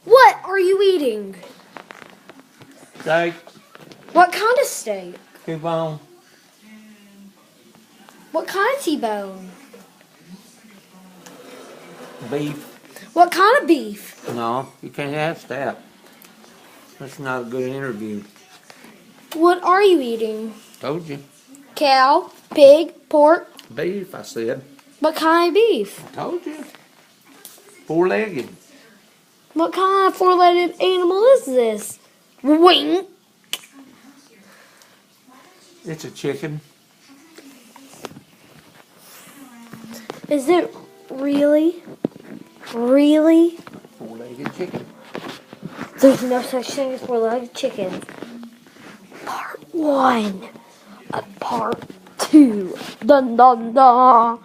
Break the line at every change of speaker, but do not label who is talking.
What are you eating?
Steak,
What kind of steak?
T-bone,
What kind of T-bone?
beef.
What kind of beef?
No, you can't ask that. That's not a good interview.
What are you eating?
Told you.
Cow, pig, pork?
Beef, I said.
What kind of beef?
Told you. Four-legged.
What kind of four-legged animal is this? Wing.
It's a chicken.
Is it really? Really?
Four-legged chicken.
There's no such thing as four-legged chickens. Part 1 of part 2. Dun dun dun.